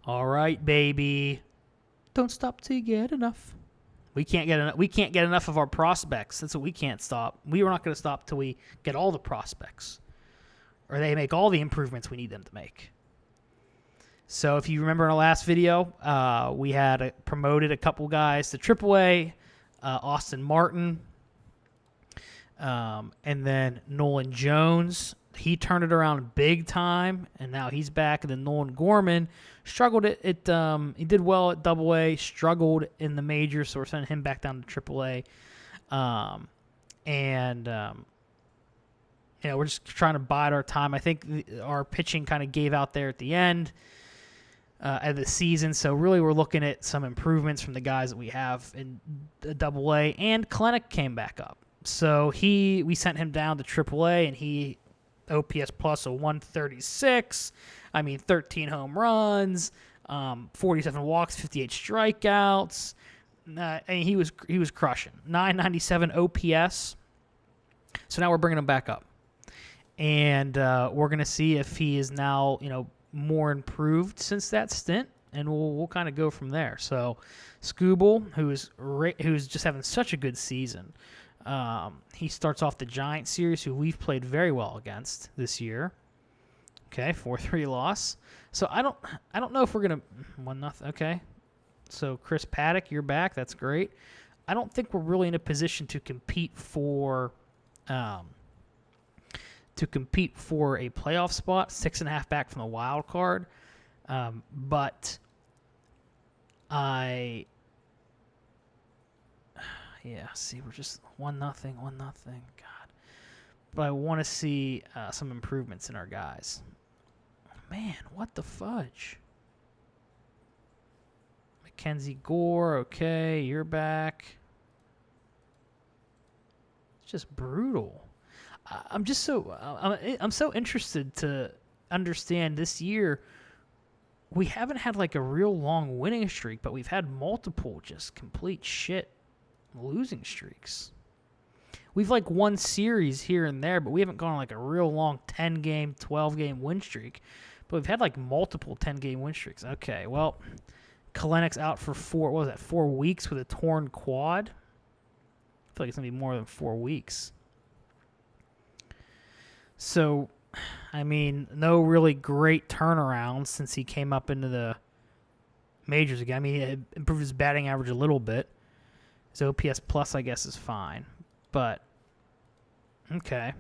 All right, baby. Don't stop till you get enough. We can't get enough of our prospects. That's what we can't stop. We are not going to stop till we get all the prospects, or they make all the improvements we need them to make. So if you remember in our last video, we had promoted a couple guys to AAA, Austin Martin, and then Nolan Jones. He turned it around big time, and now he's back. And then Nolan Gorman struggled he did well at AA, struggled in the majors, so we're sending him back down to AAA. We're just trying to bide our time. I think our pitching kind of gave out there at the end of the season, so really we're looking at some improvements from the guys that we have in AA, and Kalenic came back up. So we sent him down to AAA, and he OPS plus a 136. 13 home runs, 47 walks, 58 strikeouts. He was crushing. 997 OPS. So now we're bringing him back up, and we're gonna see if he is now more improved since that stint, and we'll kind of go from there. So Skubal, who's just having such a good season. He starts off the Giants series, who we've played very well against this year. Okay, 4-3 loss. So I don't know if we're gonna 1-0. Okay, so Chris Paddock, you're back. That's great. I don't think we're really in a position to compete for a playoff spot. 6.5 back from the wild card, but see, we're just 1-0, 1-0. God. But I want to see some improvements in our guys. Man, what the fudge? Mackenzie Gore, okay, you're back. It's just brutal. I'm so interested to understand this year. We haven't had like a real long winning streak, but we've had multiple just complete shit losing streaks. We've like won series here and there, but we haven't gone on like a real long 10-game, 12-game win streak. But we've had like multiple 10-game win streaks. Okay, well, Kalenic's out for 4 weeks with a torn quad. I feel like it's going to be more than 4 weeks. So, no really great turnaround since he came up into the majors again. He improved his batting average a little bit. His OPS plus, I guess, is fine. But, okay.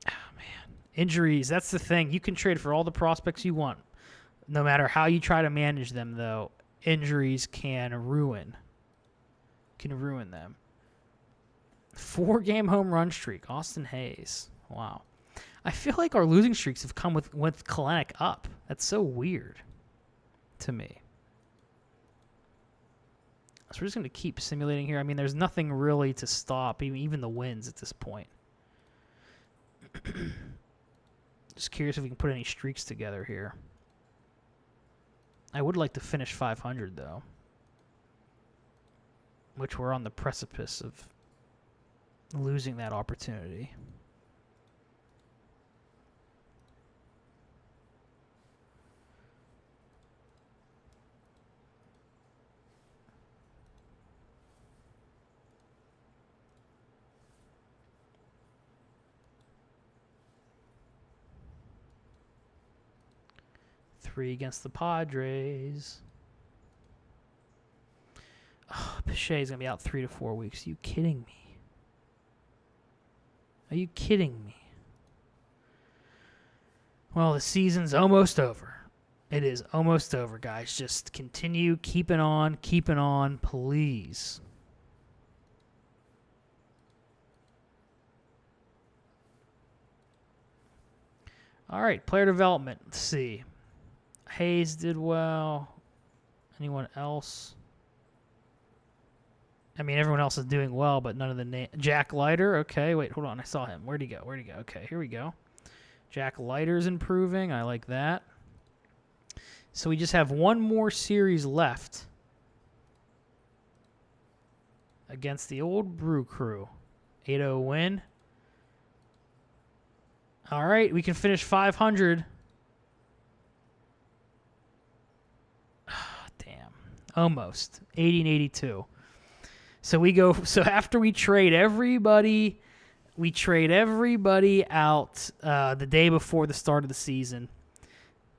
Oh, man. Injuries, that's the thing. You can trade for all the prospects you want. No matter how you try to manage them, though, injuries can ruin them. 4-game home run streak, Austin Hayes. Wow. I feel like our losing streaks have come with Kalenic up. That's so weird to me. So we're just going to keep simulating here. There's nothing really to stop, even the wins at this point. Just curious if we can put any streaks together here. I would like to finish 500, though, which we're on the precipice of losing that opportunity. Three against the Padres. Oh, Pichet's going to be out 3 to 4 weeks. Are you kidding me? Are you kidding me? Well, the season's almost over. It is almost over, guys. Just continue keeping on, please. All right, player development. Let's see. Hayes did well. Anyone else? Everyone else is doing well, but none of the Jack Leiter. Okay, wait, hold on. I saw him. Where'd he go? Okay, here we go. Jack Leiter's improving. I like that. So we just have one more series left against the old Brew Crew. 8-0 win. All right, we can finish 500. almost 80 and 82. So after we trade everybody out the day before the start of the season,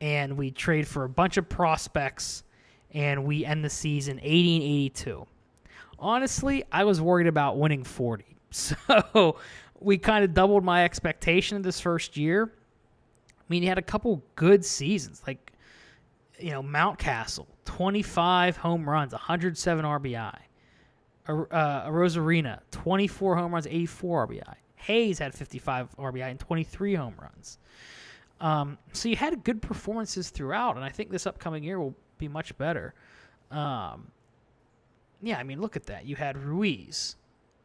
and we trade for a bunch of prospects, and we end the season 80 and 82. Honestly, I was worried about winning 40. So we kind of doubled my expectation this first year. I mean, he had a couple good seasons, like, Mountcastle, 25 home runs, 107 RBI. Rosarina, 24 home runs, 84 RBI. Hayes had 55 RBI and 23 home runs. So you had good performances throughout, and I think this upcoming year will be much better. Look at that. You had Ruiz,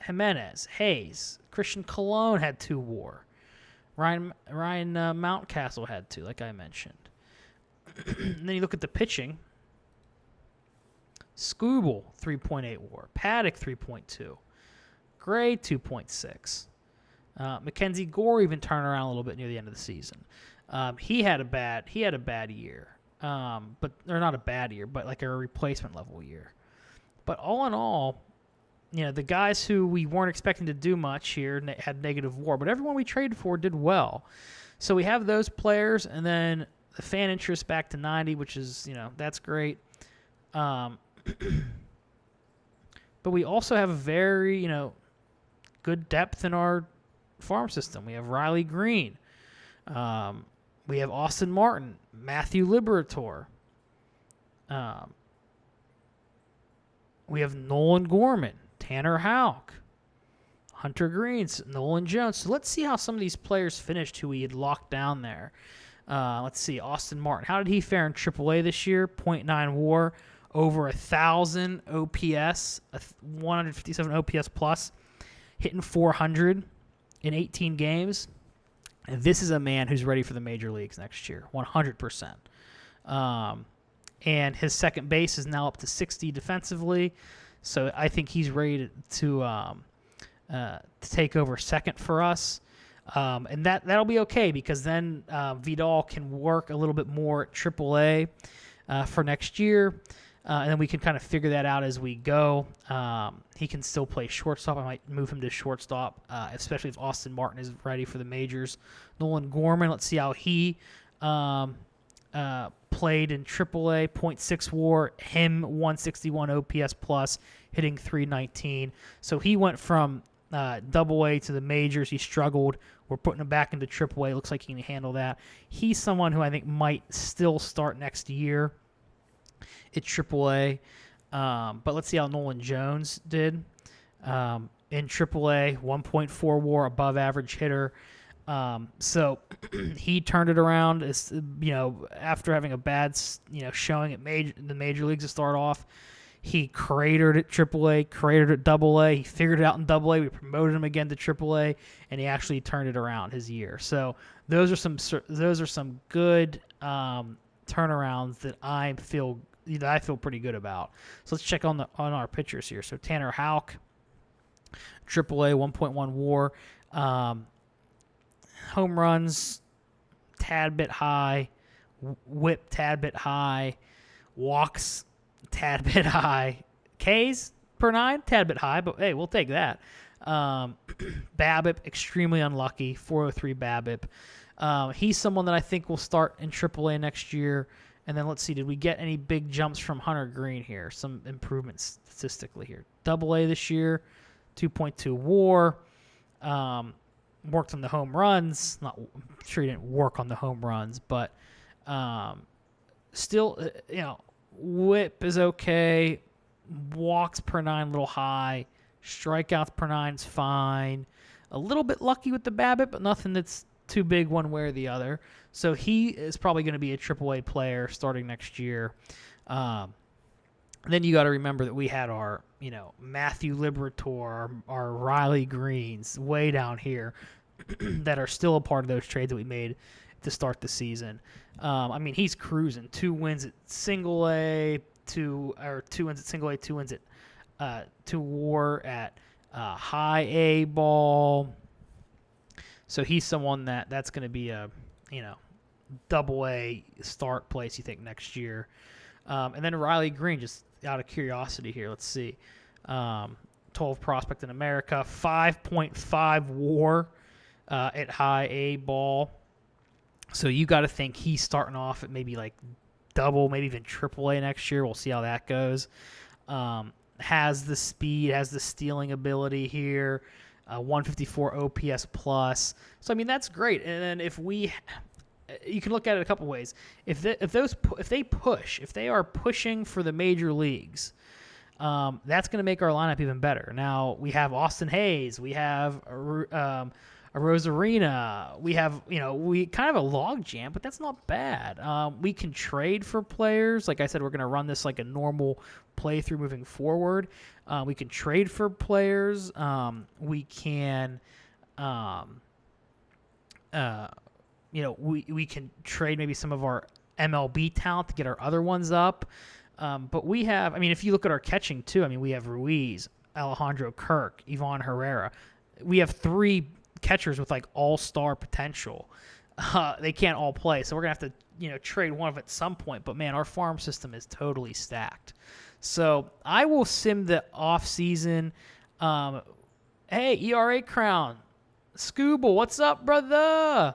Jimenez, Hayes, Christian Colon had 2 WAR. Ryan Mountcastle had 2, like I mentioned. And then you look at the pitching. Skubal, 3.8 WAR. Paddock, 3.2. Gray, 2.6. Mackenzie Gore even turned around a little bit near the end of the season. He had a bad year, but not a bad year, but like a replacement level year. But all in all, the guys who we weren't expecting to do much here had negative WAR, but everyone we traded for did well. So we have those players, and then the fan interest back to 90, which is that's great. But we also have a very good depth in our farm system. We have Riley Green. We have Austin Martin, Matthew Liberator. We have Nolan Gorman, Tanner Houck, Hunter Greens, Nolan Jones. So let's see how some of these players finished who we had locked down there. Let's see, Austin Martin. How did he fare in AAA this year? 0.9 WAR, over 1,000 OPS, 157 OPS plus, hitting 400 in 18 games. And this is a man who's ready for the major leagues next year, 100%. And his second base is now up to 60 defensively, so I think he's ready to take over second for us. And that'll be okay, because then Vidal can work a little bit more at AAA for next year, and then we can kind of figure that out as we go. He can still play shortstop. I might move him to shortstop, especially if Austin Martin is ready for the majors. Nolan Gorman, let's see how he played in AAA, 0.6 WAR, him 161 OPS plus, hitting 319. So he went from AA to the majors. He struggled. We're putting him back into AAA. Looks like he can handle that. He's someone who I think might still start next year at AAA. But let's see how Nolan Jones did. In AAA, 1.4 WAR, above average hitter. So he turned it around, after having a bad, showing at the major leagues to start off. He cratered at AAA, cratered at AA. He figured it out in AA. We promoted him again to AAA, and he actually turned it around his year. So those are some good turnarounds that I feel pretty good about. So let's check on our pitchers here. So Tanner Houck, AAA, 1.1 WAR. Home runs, tad bit high. Whip, tad bit high. Walks, tad bit high. Ks per 9, tad bit high, but hey, we'll take that. BABIP, extremely unlucky, 403 BABIP. He's someone that I think will start in AAA next year. And then let's see, did we get any big jumps from Hunter Green here? Some improvements statistically here. AA this year, 2.2 WAR. Worked on the home runs. I'm sure he didn't work on the home runs, but still, whip is okay. Walks per 9 a little high. Strikeouts per 9 is fine. A little bit lucky with the BABIP, but nothing that's too big one way or the other. So he is probably going to be a AAA player starting next year. Then you got to remember that we had our, Matthew Liberator, our Riley Greens way down here that are still a part of those trades that we made to start the season. He's cruising. 2 wins at single A, 2 wins at single A, 2 wins at 2 WAR at high A ball. So he's someone that's going to be a, AA start place, you think, next year. And then Riley Green, just out of curiosity here, let's see. 12 prospect in America, 5.5 WAR at high A ball. So you got to think he's starting off at maybe like double, maybe even triple A next year. We'll see how that goes. Has the speed, has the stealing ability here. 154 OPS plus. So I mean that's great. And then you can look at it a couple ways. If they are pushing for the major leagues, that's going to make our lineup even better. Now we have Austin Hayes, we have a Rosarina, we have we kind of a log jam, but that's not bad. We can trade for players. Like I said, we're going to run this like a normal playthrough moving forward. We can trade for players. We can. We can trade maybe some of our MLB talent to get our other ones up. But we have, if you look at our catching too, we have Ruiz, Alejandro Kirk, Ivan Herrera. We have 3 catchers with like all-star potential. They can't all play, so we're going to have to, trade one of them at some point. But man, our farm system is totally stacked. So I will sim the off-season. Hey, ERA crown. Scooble, what's up, brother?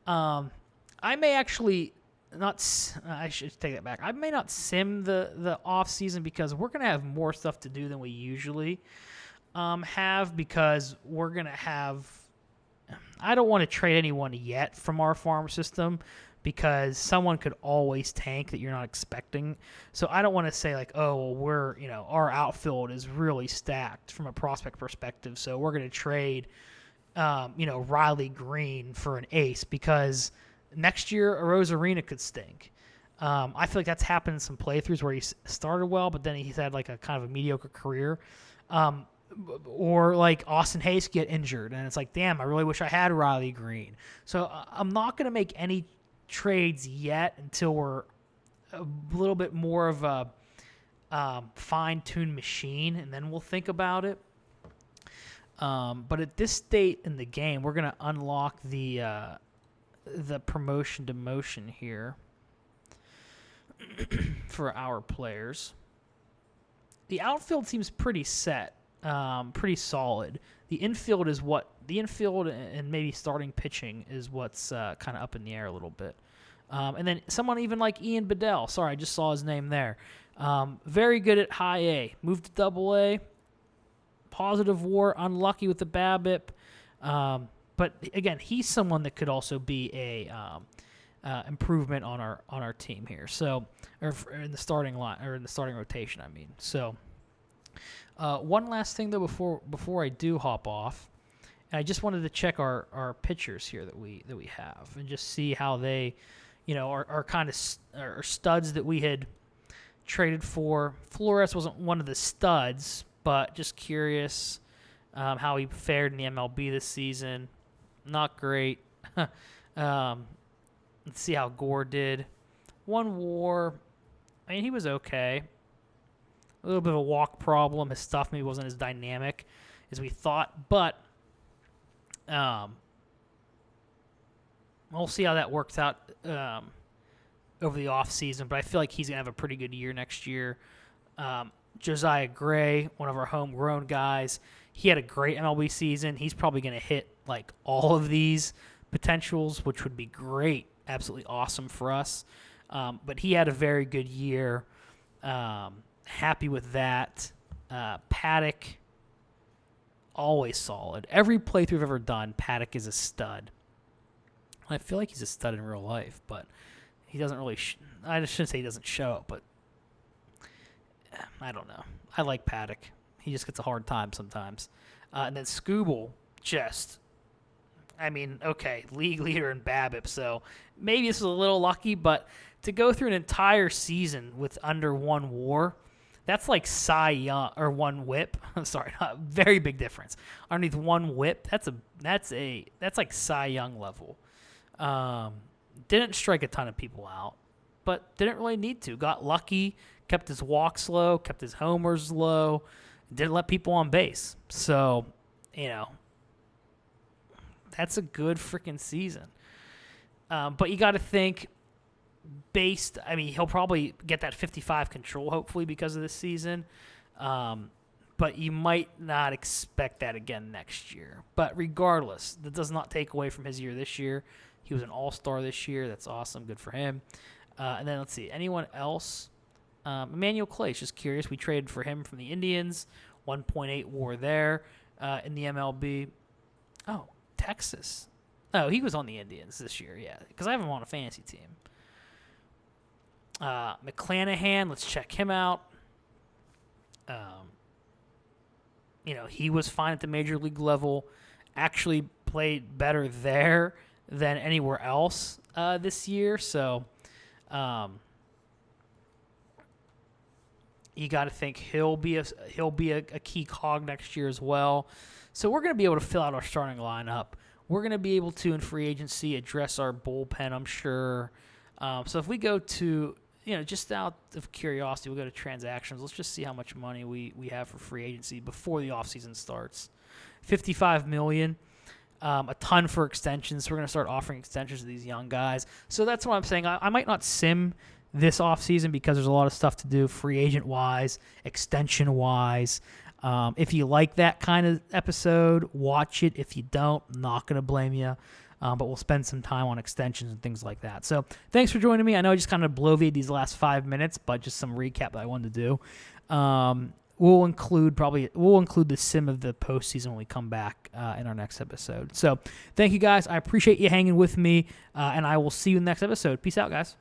I may actually not. I should take that back. I may not sim the off season because we're gonna have more stuff to do than we usually have because we're gonna have. I don't want to trade anyone yet from our farm system because someone could always tank that you're not expecting. So I don't want to say like, oh, we're our outfield is really stacked from a prospect perspective, so we're gonna trade. Riley Green for an ace because next year a Rosarina could stink. I feel like that's happened in some playthroughs where he started well, but then he's had like a kind of a mediocre career. Or like Austin Hayes get injured, and it's like, damn, I really wish I had Riley Green. So I'm not going to make any trades yet until we're a little bit more of a fine-tuned machine, and then we'll think about it. But at this state in the game, we're going to unlock the promotion demotion here for our players. The outfield seems pretty set, pretty solid. The infield and maybe starting pitching is what's kind of up in the air a little bit. And then someone even like Ian Bedell. Sorry, I just saw his name there. Very good at high A. Moved to double A. Positive WAR, unlucky with the BABIP, but again, he's someone that could also be a improvement on our team here. So, or in the starting line or in the starting rotation, So, one last thing though before I do hop off, and I just wanted to check our pitchers here that we have and just see how they, are kind of are studs that we had traded for. Flores wasn't one of the studs. But just curious how he fared in the MLB this season. Not great. Let's see how Gore did. 1 WAR. He was okay. A little bit of a walk problem. His stuff maybe wasn't as dynamic as we thought. But we'll see how that works out over the offseason. But I feel like he's going to have a pretty good year next year. Josiah Gray, one of our homegrown guys, he had a great MLB season. He's probably going to hit like all of these potentials, which would be great, absolutely awesome for us. But he had a very good year. Happy with that. Paddock, always solid. Every playthrough we've ever done, Paddock is a stud. I feel like he's a stud in real life, but he doesn't really. I shouldn't say he doesn't show up, but. I don't know. I like Paddock. He just gets a hard time sometimes. And then Scooble okay, league leader in BABIP, so maybe this is a little lucky, but to go through an entire season with under 1 WAR, that's like Cy Young, or 1 WHIP. I'm sorry, very big difference. Underneath 1 WHIP, that's like Cy Young level. Didn't strike a ton of people out, but didn't really need to. Got lucky. Kept his walks low, kept his homers low, didn't let people on base. So, that's a good freaking season. But you got to think he'll probably get that 55 control, hopefully, because of this season. But you might not expect that again next year. But regardless, that does not take away from his year this year. He was an all-star this year. That's awesome. Good for him. And then let's see. Anyone else? Emmanuel Clay, just curious. We traded for him from the Indians. 1.8 WAR there in the MLB. Oh, Texas. Oh, he was on the Indians this year, yeah, because I have him on a fantasy team. McClanahan, let's check him out. He was fine at the major league level. Actually played better there than anywhere else this year. So you got to think he'll be a key cog next year as well. So we're going to be able to fill out our starting lineup. We're going to be able to, in free agency, address our bullpen, I'm sure. So if we go to, just out of curiosity, we'll go to transactions. Let's just see how much money we have for free agency before the offseason starts. $55 million, a ton for extensions. So we're going to start offering extensions to these young guys. So that's what I'm saying. I might not sim this offseason because there's a lot of stuff to do free agent-wise, extension-wise. If you like that kind of episode, watch it. If you don't, I'm not going to blame you. But we'll spend some time on extensions and things like that. So thanks for joining me. I know I just kind of bloviated these last 5 minutes, but just some recap that I wanted to do. We'll include the sim of the postseason when we come back in our next episode. So thank you guys. I appreciate you hanging with me, and I will see you in the next episode. Peace out, guys.